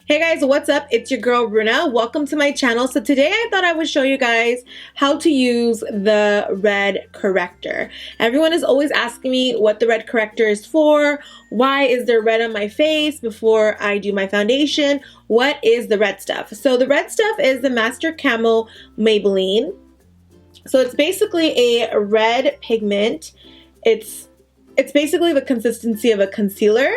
Hey guys, what's up? It's your girl Bruna. Welcome to my channel. So today I thought I would show you guys how to use the red corrector. Everyone is always asking me what the red corrector is for. Why is there red on my face before I do my foundation? What is the red stuff? So the red stuff is the Master Camo Maybelline. So it's basically a red pigment. It's basically the consistency of a concealer.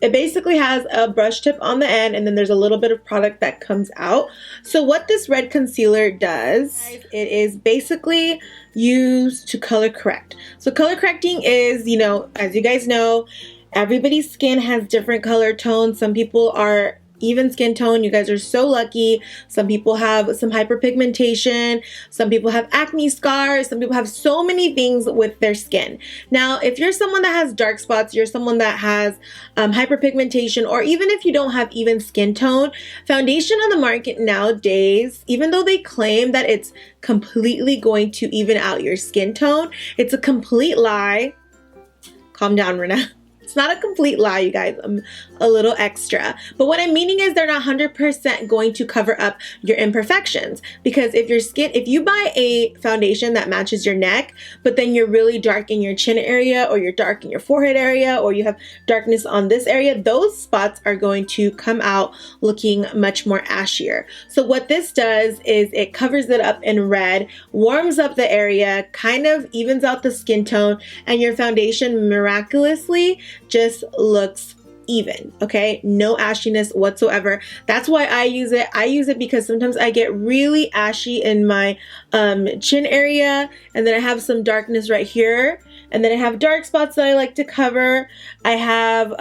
It basically has a brush tip on the end, and then there's a little bit of product that comes out. So what this red concealer does, it is basically used to color correct. So color correcting is, as you guys know, everybody's skin has different color tones. Some people are even skin tone. You guys are so lucky. Some people have some hyperpigmentation. Some people have acne scars. Some people have so many things with their skin. Now, if you're someone that has dark spots, you're someone that has hyperpigmentation, or even if you don't have even skin tone, foundation on the market nowadays, even though they claim that it's completely going to even out your skin tone, it's a complete lie. Calm down, Rena. It's not a complete lie, you guys. I'm a little extra. But what I'm meaning is they're not 100% going to cover up your imperfections. Because if you buy a foundation that matches your neck, but then you're really dark in your chin area, or you're dark in your forehead area, or you have darkness on this area, those spots are going to come out looking much more ashier. So what this does is it covers it up in red, warms up the area, kind of evens out the skin tone, and your foundation miraculously just looks even, okay? No ashiness whatsoever. That's why I use it. I use it because sometimes I get really ashy in my chin area, and then I have some darkness right here, and then I have dark spots that I like to cover. I have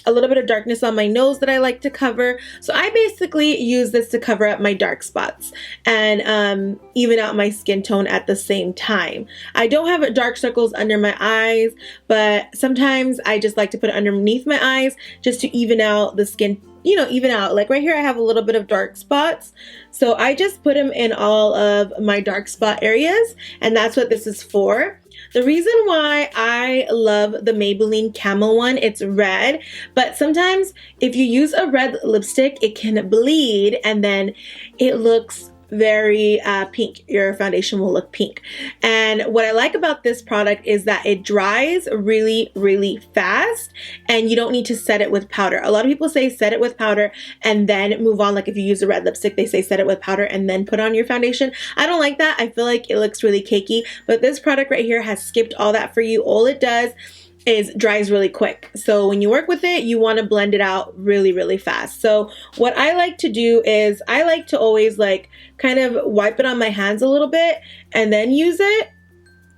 a little bit of darkness on my nose that I like to cover. So I basically use this to cover up my dark spots and even out my skin tone at the same time. I don't have dark circles under my eyes, but sometimes I just like to put it underneath my eyes just to even out the skin, even out. Like right here, I have a little bit of dark spots. So I just put them in all of my dark spot areas, and that's what this is for. The reason why I love the Maybelline Camo one, it's red, but sometimes if you use a red lipstick, it can bleed and then it looks very pink. Your foundation will look pink. And what I like about this product is that it dries really, really fast, and you don't need to set it with powder. A lot of people say set it with powder and then move on. Like if you use a red lipstick, they say set it with powder and then put on your foundation. I don't like that. I feel like it looks really cakey, but this product right here has skipped all that for you. All it does is dries really quick. So when you work with it, you want to blend it out really, really fast. So what I like to do is I like to always kind of wipe it on my hands a little bit and then use it.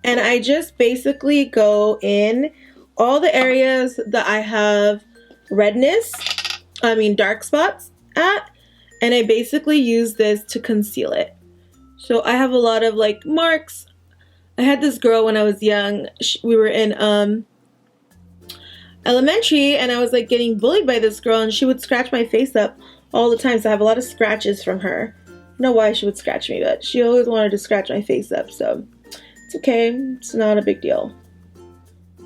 And I just basically go in all the areas that I have dark spots at, and I basically use this to conceal it. So I have a lot of marks. I had this girl when I was young. We were in elementary, and I was getting bullied by this girl, and she would scratch my face up all the time. So I have a lot of scratches from her. I don't know why she would scratch me, but she always wanted to scratch my face up. So it's okay. It's not a big deal.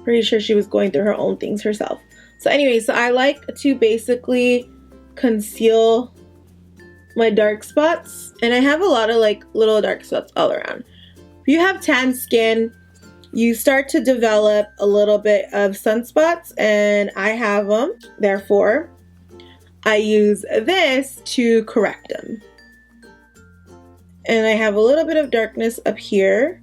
Pretty sure she was going through her own things herself. So anyway, so I like to basically conceal my dark spots, and I have a lot of little dark spots all around. If you have tan skin, you start to develop a little bit of sunspots, and I have them. Therefore, I use this to correct them. And I have a little bit of darkness up here.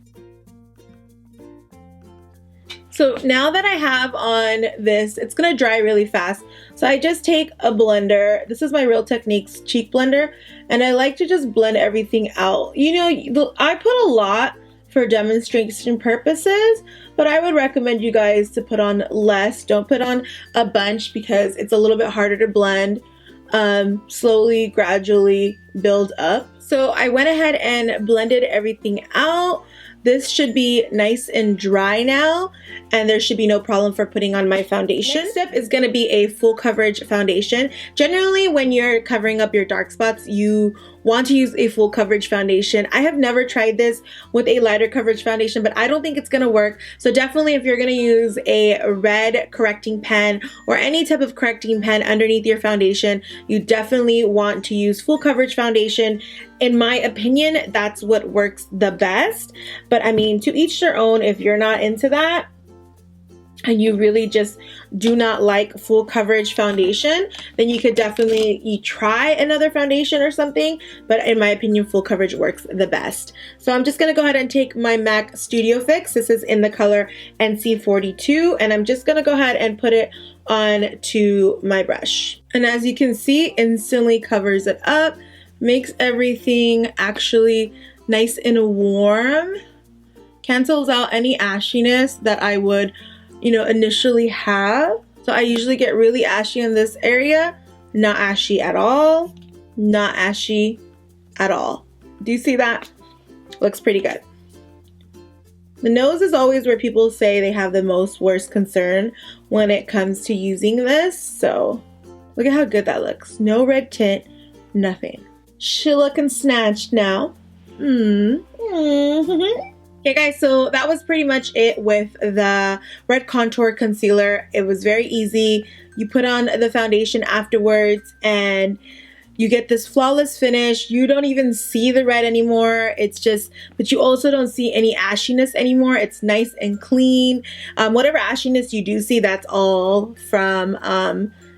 So now that I have on this, it's going to dry really fast. So I just take a blender. This is my Real Techniques cheek blender, and I like to just blend everything out. I put a lot for demonstration purposes, but I would recommend you guys to put on less. Don't put on a bunch because it's a little bit harder to blend. Slowly, gradually build up. So I went ahead and blended everything out. This should be nice and dry now, and there should be no problem for putting on my foundation. Next step is going to be a full coverage foundation. Generally, when you're covering up your dark spots, you want to use a full coverage foundation. I have never tried this with a lighter coverage foundation, but I don't think it's gonna work. So definitely if you're gonna use a red correcting pen or any type of correcting pen underneath your foundation, you definitely want to use full coverage foundation. In my opinion, that's what works the best. But I mean, to each their own. If you're not into that, and you really just do not like full coverage foundation, then you could definitely try another foundation or something. But in my opinion, full coverage works the best. So I'm just gonna go ahead and take my MAC Studio Fix. This is in the color NC42, and I'm just gonna go ahead and put it on to my brush. And as you can see, instantly covers it up, makes everything actually nice and warm, cancels out any ashiness that I would initially have. So I usually get really ashy in this area. Not ashy at all. Not ashy at all. Do you see that? Looks pretty good. The nose is always where people say they have the most worst concern when it comes to using this. So look at how good that looks. No red tint, nothing. She looking snatched now. Okay guys, so that was pretty much it with the red contour concealer. It was very easy. You put on the foundation afterwards and you get this flawless finish. You don't even see the red anymore. It's just, but you also don't see any ashiness anymore. It's nice and clean. Whatever ashiness you do see, that's all from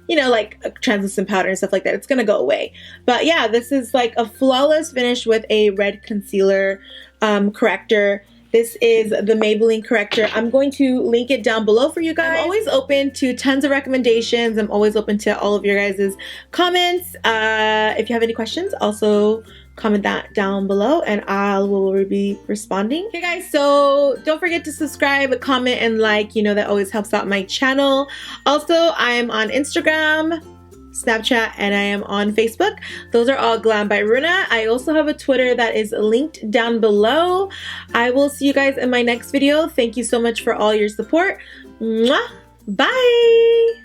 like a translucent powder and stuff like that. It's gonna go away. But yeah, this is like a flawless finish with a red concealer corrector. This is the Maybelline Corrector. I'm going to link it down below for you guys. I'm always open to tons of recommendations. I'm always open to all of your guys' comments. If you have any questions, also comment that down below and I will be responding. Okay guys, so don't forget to subscribe, comment, and like. That always helps out my channel. Also, I am on Instagram, Snapchat, and I am on Facebook. Those are all Glam by Runa. I also have a Twitter that is linked down below. I will see you guys in my next video. Thank you so much for all your support. Mwah! Bye!